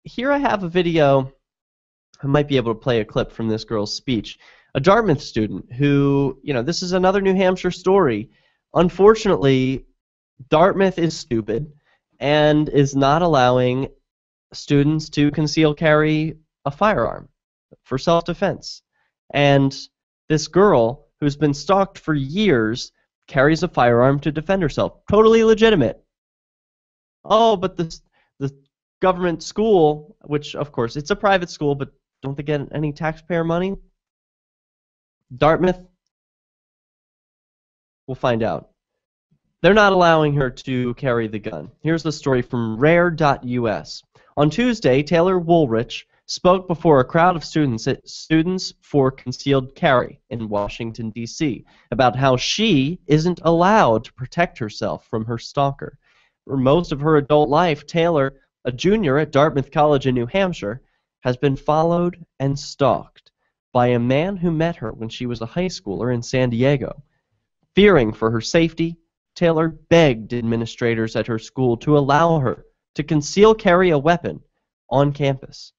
here I have a video. I might be able to play a clip from this girl's speech. A Dartmouth student who, this is another New Hampshire story. Unfortunately, Dartmouth is stupid and is not allowing students to conceal carry a firearm for self-defense. And this girl, who's been stalked for years, carries a firearm to defend herself. Totally legitimate. Oh, but the government school, which, of course, it's a private school, but don't they get any taxpayer money? Dartmouth? We'll find out. They're not allowing her to carry the gun. Here's the story from rare.us. On Tuesday, Taylor Woolrich spoke before a crowd of students at Students for Concealed Carry in Washington, D.C., about how she isn't allowed to protect herself from her stalker. For most of her adult life, Taylor, a junior at Dartmouth College in New Hampshire, has been followed and stalked by a man who met her when she was a high schooler in San Diego. Fearing for her safety, Taylor begged administrators at her school to allow her to conceal carry a weapon on campus.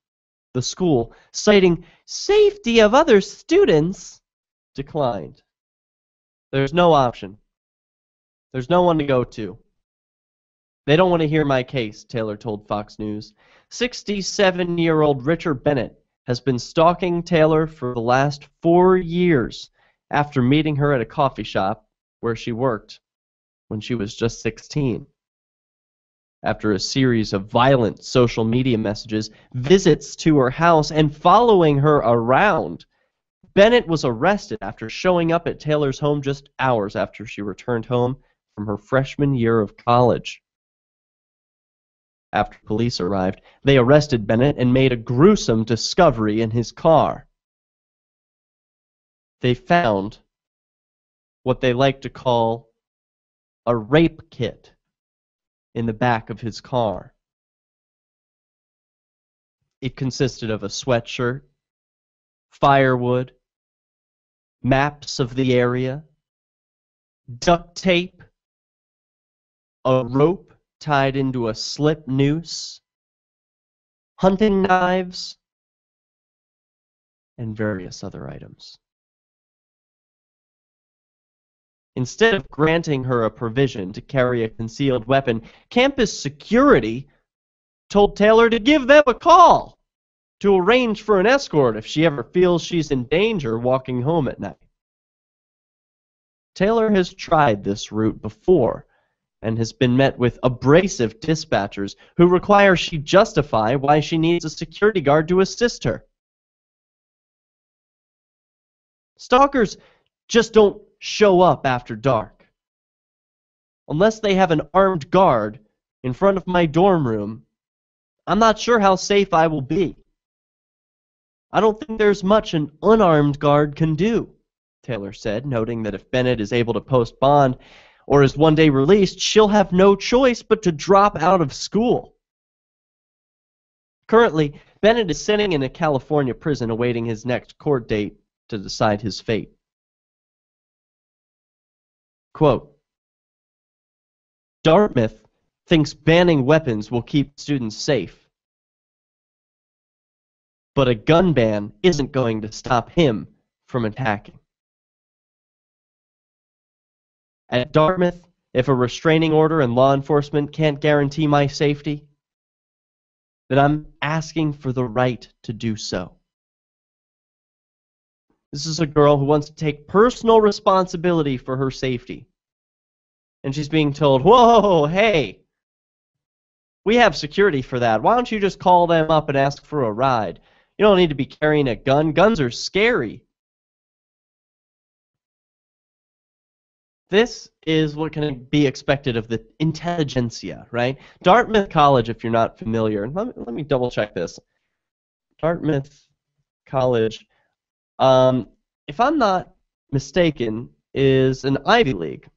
The school, citing safety of other students, declined. There's no option. There's no one to go to. They don't want to hear my case, Taylor told Fox News. 67-year-old Richard Bennett has been stalking Taylor for the last 4 years after meeting her at a coffee shop where she worked when she was just 16. After a series of violent social media messages, visits to her house, and following her around, Bennett was arrested after showing up at Taylor's home just hours after she returned home from her freshman year of college. After police arrived, they arrested Bennett and made a gruesome discovery in his car. They found what they like to call a rape kit in the back of his car. It consisted of a sweatshirt, firewood, maps of the area, duct tape, a rope tied into a slip noose, hunting knives, and various other items. Instead of granting her a provision to carry a concealed weapon, campus security told Taylor to give them a call to arrange for an escort if she ever feels she's in danger walking home at night. Taylor has tried this route before and has been met with abrasive dispatchers who require she justify why she needs a security guard to assist her. Stalkers just don't show up after dark. Unless they have an armed guard in front of my dorm room, I'm not sure how safe I will be. I don't think there's much an unarmed guard can do, Taylor said, noting that if Bennett is able to post bond or is one day released, she'll have no choice but to drop out of school. Currently, Bennett is sitting in a California prison awaiting his next court date to decide his fate. Quote, Dartmouth thinks banning weapons will keep students safe, but a gun ban isn't going to stop him from attacking. At Dartmouth, if a restraining order and law enforcement can't guarantee my safety, then I'm asking for the right to do so. This is a girl who wants to take personal responsibility for her safety. And she's being told, whoa, hey, we have security for that. Why don't you just call them up and ask for a ride? You don't need to be carrying a gun. Guns are scary. This is what can be expected of the intelligentsia, right? Dartmouth College, if you're not familiar, let me double check this. Dartmouth College, if I'm not mistaken, is an Ivy League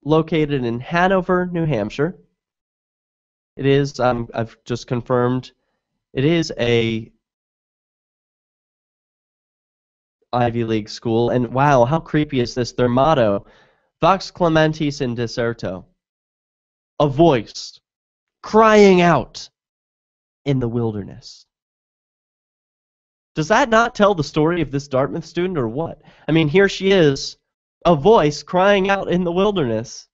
located in Hanover, New Hampshire. It is, I've just confirmed, it is a Ivy League school, and wow, how creepy is this? Their motto, Vox Clementis in Deserto, a voice crying out in the wilderness. Does that not tell the story of this Dartmouth student or what? I mean, here she is, a voice crying out in the wilderness.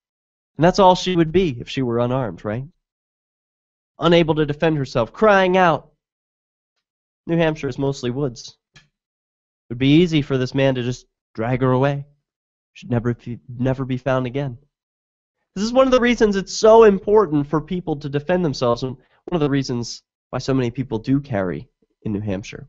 And that's all she would be if she were unarmed, right? Unable to defend herself, crying out. New Hampshire is mostly woods. It would be easy for this man to just drag her away. She'd never be found again. This is one of the reasons it's so important for people to defend themselves, and one of the reasons why so many people do carry in New Hampshire.